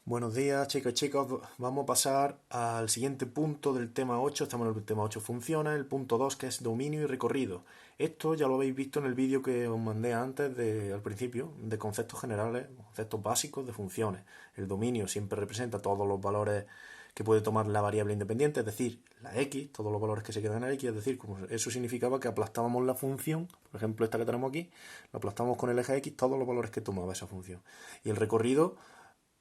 Buenos días, chicas y chicos. Vamos a pasar al siguiente punto del tema 8. Estamos en el tema 8 funciones, el punto 2 que es dominio y recorrido. Esto ya lo habéis visto en el vídeo que os mandé antes, al principio, de conceptos generales, conceptos básicos de funciones. El dominio siempre representa todos los valores que puede tomar la variable independiente, es decir, la x, todos los valores que se quedan en x, es decir, como eso significaba que aplastábamos la función, por ejemplo esta que tenemos aquí, la aplastamos con el eje x, todos los valores que tomaba esa función. Y el recorrido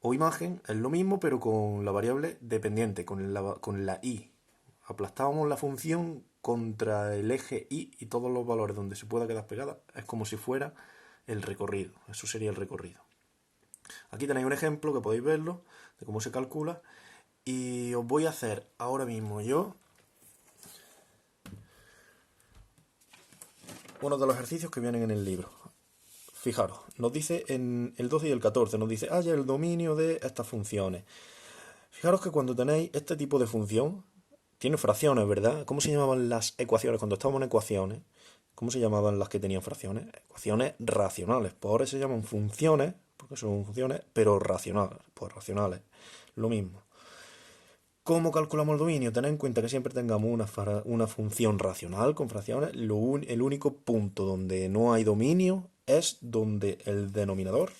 o imagen es lo mismo, pero con la variable dependiente, con la y. Aplastábamos la función contra el eje y todos los valores donde se pueda quedar pegada. Es como si fuera el recorrido. Eso sería el recorrido. Aquí tenéis un ejemplo que podéis verlo de cómo se calcula. Y os voy a hacer ahora mismo yo uno de los ejercicios que vienen en el libro. Fijaros, nos dice en el 12 y el 14, nos dice, haya el dominio de estas funciones. Fijaros que cuando tenéis este tipo de función, tiene fracciones, ¿verdad? ¿Cómo se llamaban las ecuaciones cuando estábamos en ecuaciones? ¿Cómo se llamaban las que tenían fracciones? Ecuaciones racionales. Pues ahora se llaman funciones, porque son funciones, pero racionales. Pues racionales. Lo mismo. ¿Cómo calculamos el dominio? Tened en cuenta que siempre tengamos una función racional con fracciones. El único punto donde no hay dominio es donde el denominador,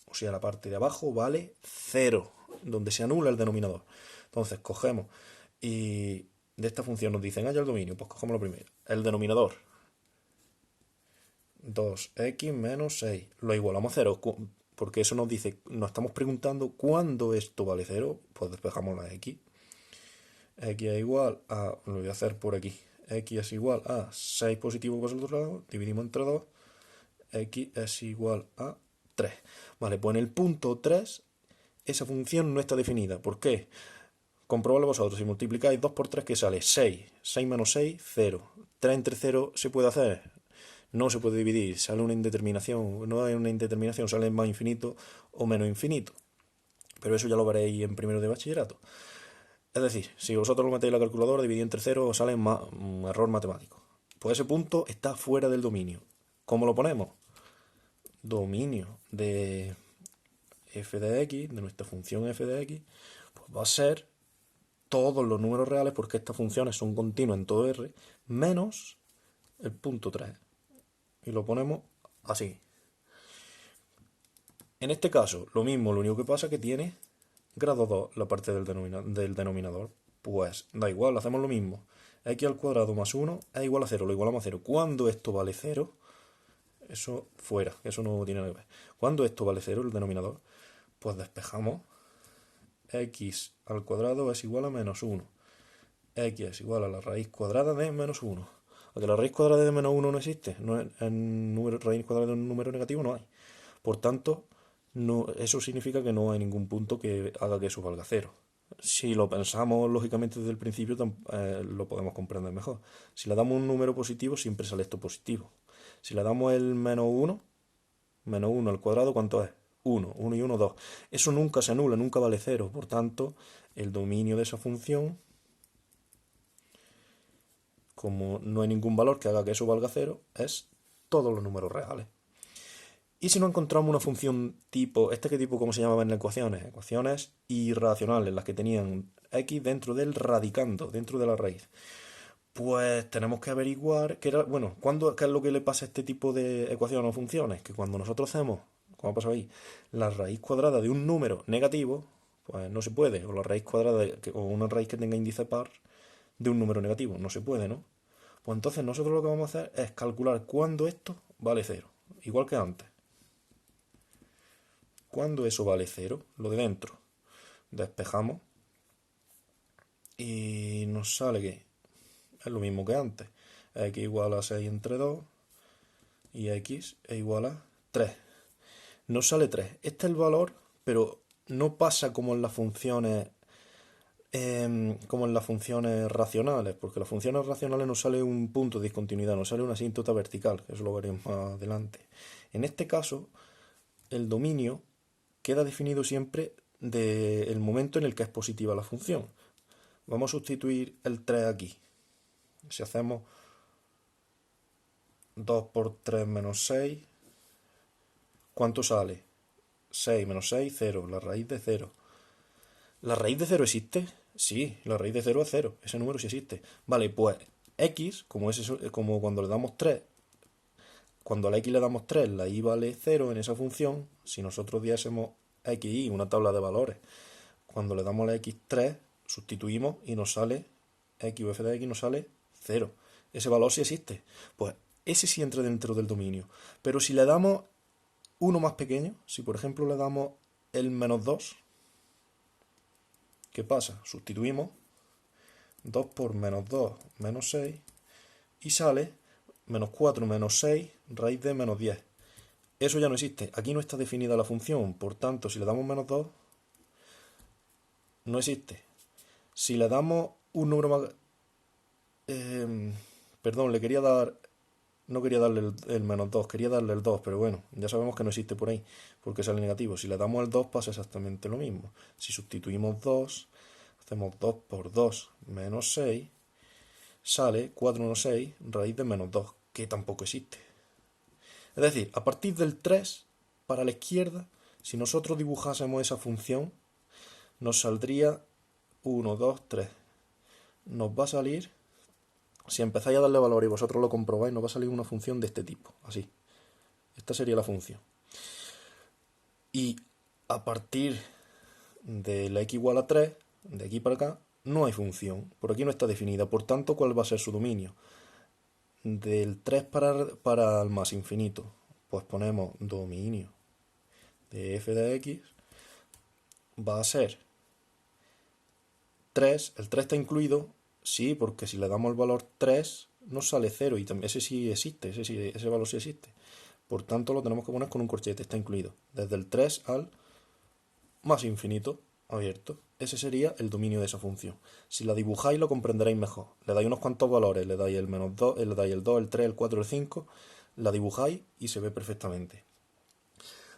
o sea, la parte de abajo, vale cero, donde se anula el denominador. Entonces cogemos y de esta función nos dicen, haya el dominio, pues cogemos lo primero. El denominador, 2x menos 6, lo igualamos a 0, porque eso nos dice, nos estamos preguntando cuándo esto vale 0, pues despejamos la x. X es igual a, lo voy a hacer por aquí, x es igual a 6 positivo por el otro lado, dividimos entre 2, x es igual a 3. Vale, pues en el punto 3 esa función no está definida. ¿Por qué? Comprobadlo vosotros. Si multiplicáis 2 por 3, ¿qué sale? 6. 6 menos 6, 0. 3 entre 0 se puede hacer. No se puede dividir. Sale una indeterminación. No hay una indeterminación. Sale más infinito o menos infinito. Pero eso ya lo veréis en primero de bachillerato. Es decir, si vosotros lo metéis en la calculadora, dividido entre 0, sale un error matemático. Pues ese punto está fuera del dominio. ¿Cómo lo ponemos? Dominio de f de x, de nuestra función f de x, pues va a ser todos los números reales, porque estas funciones son continuas en todo R, menos el punto 3. Y lo ponemos así. En este caso, lo mismo, lo único que pasa es que tiene grado 2 la parte del denominador. Pues da igual, hacemos lo mismo. X al cuadrado más 1 es igual a 0, lo igualamos a 0. Cuando esto vale 0, eso fuera, eso no tiene nada que ver. Cuando esto vale 0, el denominador, pues despejamos. X al cuadrado es igual a menos 1. X es igual a la raíz cuadrada de menos 1. Aunque la raíz cuadrada de menos 1 no existe, no es, raíz cuadrada de un número negativo no hay. Por tanto, no, eso significa que no hay ningún punto que haga que eso valga cero. Si lo pensamos lógicamente desde el principio, lo podemos comprender mejor. Si le damos un número positivo, siempre sale esto positivo. Si le damos el menos 1 al cuadrado, ¿cuánto es? 1, 1 y 1, 2. Eso nunca se anula, nunca vale cero. Por tanto, el dominio de esa función, como no hay ningún valor que haga que eso valga cero, es todos los números reales. Y si no encontramos una función tipo, ¿qué tipo cómo se llamaba en las ecuaciones? Ecuaciones irracionales, las que tenían x dentro del radicando, dentro de la raíz. Pues tenemos que averiguar qué qué es lo que le pasa a este tipo de ecuaciones o funciones. Que cuando nosotros hacemos, como ha pasado ahí, la raíz cuadrada de un número negativo, pues no se puede. O la raíz cuadrada, o una raíz que tenga índice par de un número negativo, no se puede, ¿no? Pues entonces nosotros lo que vamos a hacer es calcular cuándo esto vale cero, igual que antes. Cuando eso vale cero, lo de dentro, despejamos y nos sale que es lo mismo que antes. X igual a 6 entre 2 y x es igual a 3. Nos sale 3. Este es el valor, pero no pasa como en las funciones racionales, porque las funciones racionales nos sale un punto de discontinuidad, nos sale una asíntota vertical, que eso lo veremos más adelante. En este caso, el dominio queda definido siempre del momento en el que es positiva la función. Vamos a sustituir el 3 aquí. Si hacemos 2 por 3 menos 6, ¿cuánto sale? 6 menos 6, 0. La raíz de 0. ¿La raíz de 0 existe? Sí, la raíz de 0 es 0. Ese número sí existe. Vale, pues x, como cuando le damos 3, cuando a la x le damos 3, la y vale 0 en esa función. Si nosotros diésemos x, y, una tabla de valores, cuando le damos a la x 3, sustituimos y nos sale x o f de x nos sale 0. Ese valor sí existe. Pues ese sí entra dentro del dominio. Pero si le damos uno más pequeño, si por ejemplo le damos el menos 2, ¿qué pasa? Sustituimos 2 por menos 2, menos 6, y sale menos 4 menos 6, raíz de menos 10. Eso ya no existe. Aquí no está definida la función. Por tanto, si le damos menos 2, no existe. Si le damos un número más... perdón, le quería dar... No quería darle el menos 2, quería darle el 2, pero bueno, ya sabemos que no existe por ahí, porque sale negativo. Si le damos el 2 pasa exactamente lo mismo. Si sustituimos 2, hacemos 2 por 2 menos 6, sale 4 menos 6, raíz de menos 2, que tampoco existe. Es decir, a partir del 3, para la izquierda, si nosotros dibujásemos esa función, nos saldría 1, 2, 3. Nos va a salir, si empezáis a darle valor y vosotros lo comprobáis, nos va a salir una función de este tipo, así. Esta sería la función. Y a partir de la x igual a 3, de aquí para acá, no hay función. Por aquí no está definida. Por tanto, ¿cuál va a ser su dominio? Del 3 para el más infinito, pues ponemos dominio de f de x, va a ser 3. El 3 está incluido, sí, porque si le damos el valor 3, nos sale 0, y también ese sí existe, ese valor sí existe. Por tanto, lo tenemos que poner con un corchete, está incluido. Desde el 3 al más infinito abierto. Ese sería el dominio de esa función. Si la dibujáis lo comprenderéis mejor. Le dais unos cuantos valores, le dais el menos 2, le dais el 2, el 3, el 4, el 5, la dibujáis y se ve perfectamente.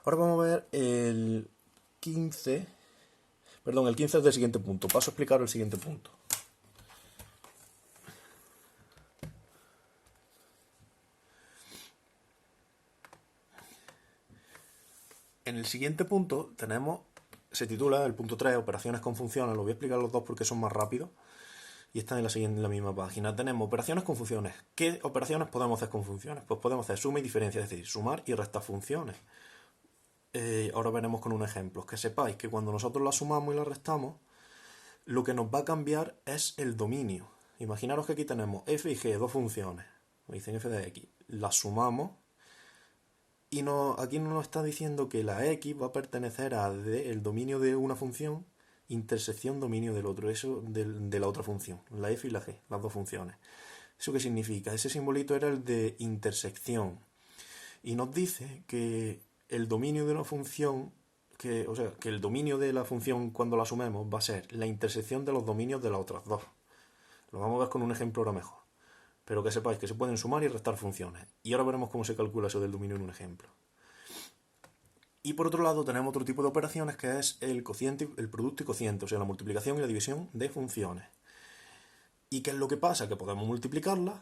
Ahora vamos a ver el 15. Perdón, el 15 es del siguiente punto. Paso a explicar el siguiente punto. En el siguiente punto tenemos, se titula el punto 3, operaciones con funciones. Lo voy a explicar los dos porque son más rápidos y están en la misma página. Tenemos operaciones con funciones. ¿Qué operaciones podemos hacer con funciones? Pues podemos hacer suma y diferencia, es decir, sumar y restar funciones. Ahora veremos con un ejemplo. Que sepáis que cuando nosotros las sumamos y las restamos, lo que nos va a cambiar es el dominio. Imaginaros que aquí tenemos f y g, dos funciones. Me dicen f de x. Las sumamos y aquí nos está diciendo que la x va a pertenecer al dominio de una función, intersección dominio del otro, eso de la otra función, la f y la g, las dos funciones. ¿Eso qué significa? Ese simbolito era el de intersección. Y nos dice que el dominio de una función, que el dominio de la función cuando la sumemos va a ser la intersección de los dominios de las otras dos. Lo vamos a ver con un ejemplo ahora mejor. Pero que sepáis que se pueden sumar y restar funciones. Y ahora veremos cómo se calcula eso del dominio en un ejemplo. Y por otro lado tenemos otro tipo de operaciones que es el cociente, el producto y cociente, o sea, la multiplicación y la división de funciones. ¿Y qué es lo que pasa? Que podemos multiplicarlas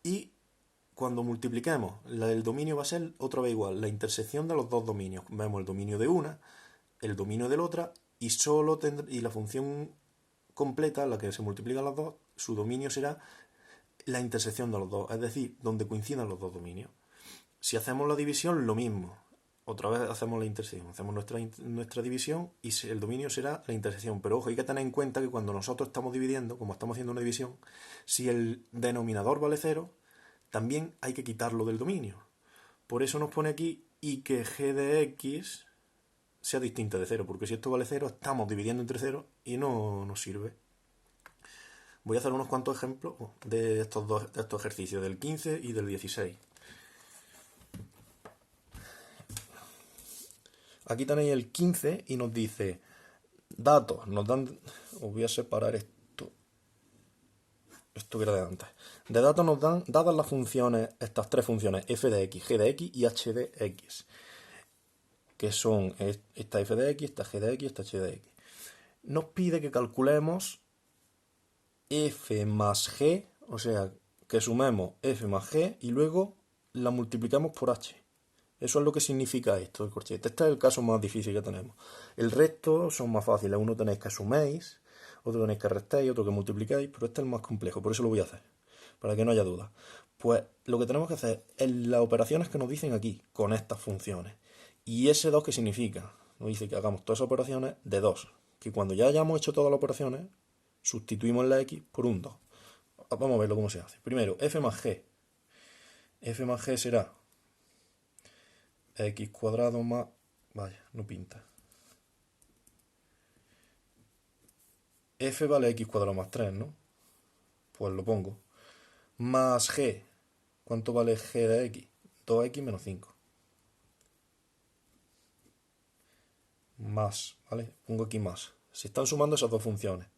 y cuando multipliquemos, el dominio va a ser otra vez igual, la intersección de los dos dominios. Vemos el dominio de una, el dominio de la otra y la función completa, la que se multiplican las dos, su dominio será la intersección de los dos, es decir, donde coincidan los dos dominios. Si hacemos la división, lo mismo. Otra vez hacemos la intersección, hacemos nuestra división y el dominio será la intersección. Pero ojo, hay que tener en cuenta que cuando nosotros estamos dividiendo, como estamos haciendo una división, si el denominador vale 0, también hay que quitarlo del dominio. Por eso nos pone aquí y que g de x sea distinta de 0, porque si esto vale 0, estamos dividiendo entre 0 y no nos sirve. Voy a hacer unos cuantos ejemplos de estos ejercicios, del 15 y del 16. Aquí tenéis el 15 y nos dice datos, nos dan, os voy a separar esto que era de antes. De datos nos dan, dadas las funciones, estas tres funciones, f de x, g de x y h de x, que son esta f de x, esta g de x, esta h de x. Nos pide que calculemos f más g, o sea, que sumemos f más g y luego la multiplicamos por h. Eso es lo que significa esto, el corchete. Este es el caso más difícil que tenemos. El resto son más fáciles. Uno tenéis que suméis, otro tenéis que restéis, otro que multiplicáis, pero este es el más complejo, por eso lo voy a hacer, para que no haya duda. Pues lo que tenemos que hacer es las operaciones que nos dicen aquí, con estas funciones. ¿Y ese 2 qué significa? Nos dice que hagamos todas esas operaciones de 2. Que cuando ya hayamos hecho todas las operaciones, sustituimos la x por un 2. Vamos a verlo cómo se hace. Primero, f más g. F más g será x cuadrado más... Vaya, no pinta. F vale x cuadrado más 3, ¿no? Pues lo pongo. Más g. ¿Cuánto vale g de x? 2x menos 5. Más, ¿vale? Pongo aquí más. Se están sumando esas dos funciones.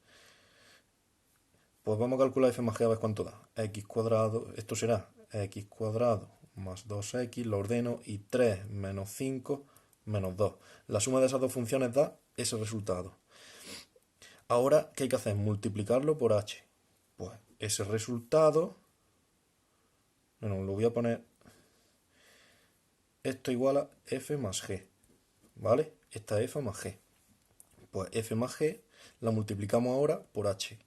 Pues vamos a calcular f más g a ver cuánto da. X cuadrado, esto será x cuadrado más 2x, lo ordeno, y 3 menos 5 menos 2. La suma de esas dos funciones da ese resultado. Ahora, ¿qué hay que hacer? Multiplicarlo por h. Pues ese resultado, bueno, lo voy a poner, esto igual a f más g, ¿vale? Esta es f más g. Pues f más g la multiplicamos ahora por h.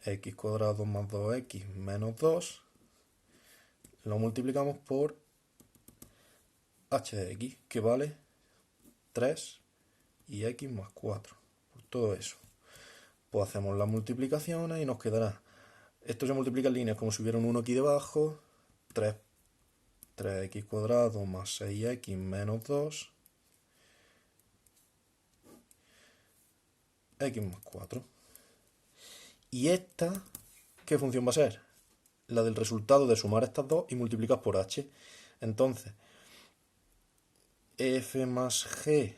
X cuadrado más 2x menos 2 lo multiplicamos por h de x, que vale 3 y x más 4. Por todo eso. Pues hacemos las multiplicaciones y nos quedará. Esto se multiplica en líneas como si hubiera un 1 aquí debajo. 3x cuadrado más 6x menos 2. X más 4. ¿Y esta qué función va a ser? La del resultado de sumar estas dos y multiplicar por h. Entonces, f más g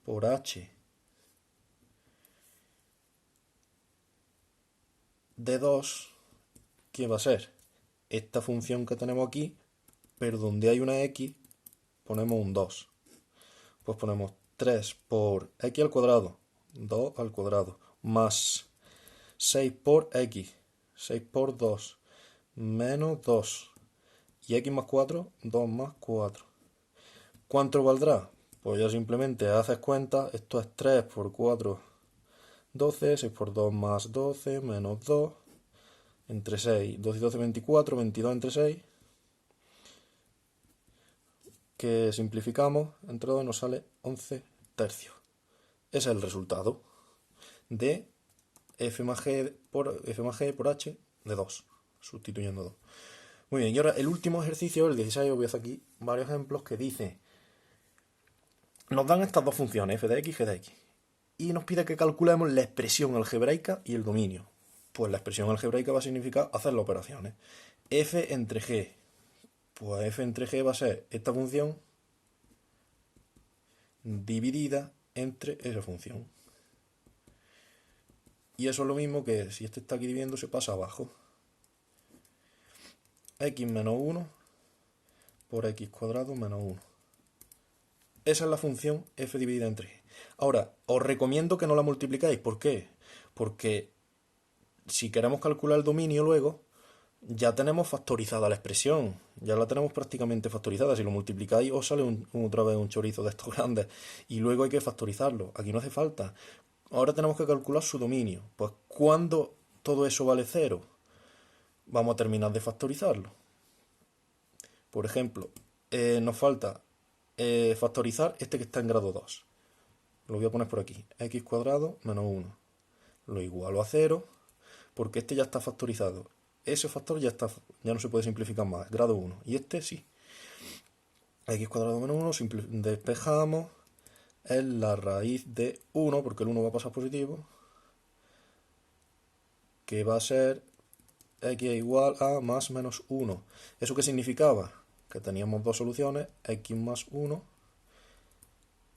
por h de 2, ¿qué va a ser? Esta función que tenemos aquí, pero donde hay una x, ponemos un 2. Pues ponemos 3 por x al cuadrado, 2 al cuadrado, más 6 por x, 6 por 2, menos 2. Y x más 4, 2 más 4. ¿Cuánto valdrá? Pues ya simplemente haces cuenta, esto es 3 por 4, 12, 6 por 2 más 12, menos 2, entre 6, 12 y 12, 24, 22 entre 6, que simplificamos, entre 2 nos sale 11 tercios. Ese es el resultado de f más g por h de 2, sustituyendo 2. Muy bien, y ahora el último ejercicio, el 16, os voy a hacer aquí varios ejemplos que dice, nos dan estas dos funciones, f de x y g de x, y nos pide que calculemos la expresión algebraica y el dominio. Pues la expresión algebraica va a significar hacer las operaciones. F entre g, pues f entre g va a ser esta función dividida entre esa función. Y eso es lo mismo que si este está aquí dividiendo, se pasa abajo. X menos 1 por x cuadrado menos 1. Esa es la función f dividida entre g. Ahora, os recomiendo que no la multiplicáis. ¿Por qué? Porque si queremos calcular el dominio luego, ya tenemos factorizada la expresión. Ya la tenemos prácticamente factorizada. Si lo multiplicáis, os sale otra vez un chorizo de estos grandes. Y luego hay que factorizarlo. Aquí no hace falta. Ahora tenemos que calcular su dominio. Pues cuando todo eso vale 0, vamos a terminar de factorizarlo. Por ejemplo, nos falta factorizar este que está en grado 2. Lo voy a poner por aquí. X cuadrado menos 1. Lo igualo a 0, porque este ya está factorizado. Ese factor ya no se puede simplificar más. Grado 1. Y este sí. X cuadrado menos 1, despejamos. Es la raíz de 1, porque el 1 va a pasar positivo, que va a ser x igual a más menos 1. ¿Eso qué significaba? Que teníamos dos soluciones, x más 1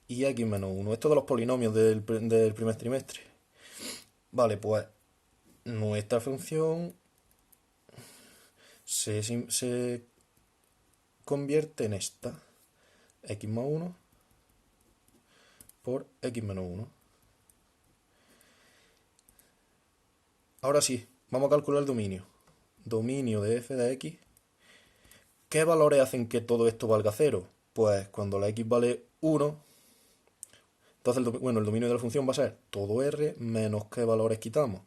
y x menos 1. Esto de los polinomios del primer trimestre. Vale, pues nuestra función se convierte en esta, x más 1 por x menos 1. Ahora sí, vamos a calcular el dominio. Dominio de f de x, ¿Qué valores hacen que todo esto valga 0? Pues cuando la x vale 1, entonces el dominio de la función va a ser todo r menos qué valores quitamos.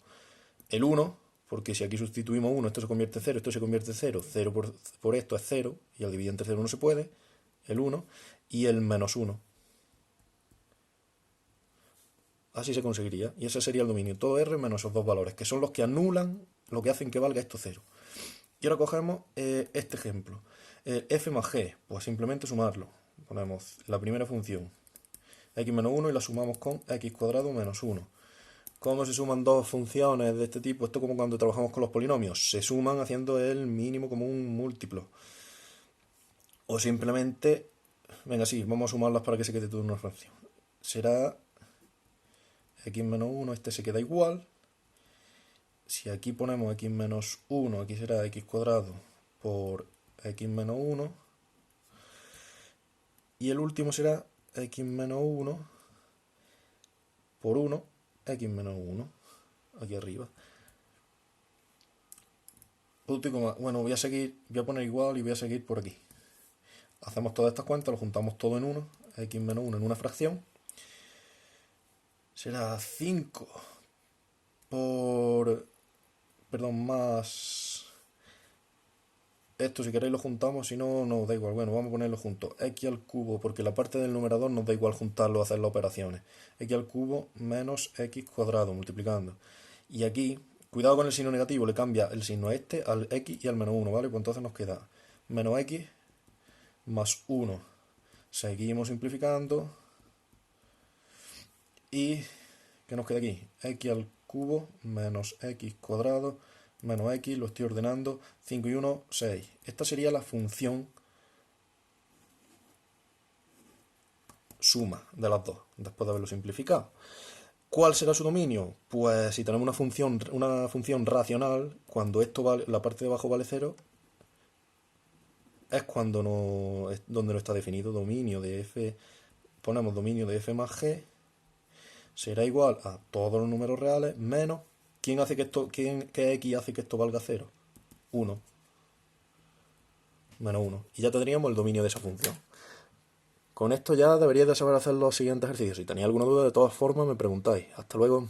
El 1, porque si aquí sustituimos 1, esto se convierte en 0, esto se convierte en 0, 0 por esto es 0, y al dividir entre 0 no se puede, el 1, y el menos 1. Así se conseguiría, y ese sería el dominio, todo r menos esos dos valores, que son los que anulan lo que hacen que valga esto 0. Y ahora cogemos este ejemplo. F más g, pues simplemente sumarlo. Ponemos la primera función, x menos 1, y la sumamos con x cuadrado menos 1. ¿Cómo se suman dos funciones de este tipo? Esto como cuando trabajamos con los polinomios. Se suman haciendo el mínimo común múltiplo. O simplemente, venga, sí, vamos a sumarlas para que se quede todo en una fracción. Será x menos 1, este se queda igual. Si aquí ponemos x menos 1, aquí será x cuadrado por x menos 1. Y el último será x menos 1 por 1, x menos 1, aquí arriba. Bueno, voy a poner igual y voy a seguir por aquí. Hacemos todas estas cuentas, lo juntamos todo en 1, x menos 1 en una fracción. Será 5 por... Perdón, más... Esto si queréis lo juntamos, si no, nos da igual. Bueno, vamos a ponerlo juntos. X al cubo, porque la parte del numerador nos da igual juntarlo o hacer las operaciones. X al cubo menos x cuadrado, multiplicando. Y aquí, cuidado con el signo negativo, le cambia el signo este al x y al menos 1, ¿vale? Pues entonces nos queda menos x más 1. Seguimos simplificando. Y, ¿qué nos queda aquí? X al cubo menos x cuadrado menos x, lo estoy ordenando, 5 y 1, 6. Esta sería la función suma de las dos, después de haberlo simplificado. ¿Cuál será su dominio? Pues si tenemos una función racional, cuando esto vale, la parte de abajo vale 0, es cuando donde no está definido dominio de f. Ponemos dominio de f más g, será igual a todos los números reales menos ¿qué x hace que esto valga 0? 1. Menos 1. Y ya tendríamos el dominio de esa función. Con esto ya deberíais de saber hacer los siguientes ejercicios. Si tenéis alguna duda, de todas formas me preguntáis. Hasta luego.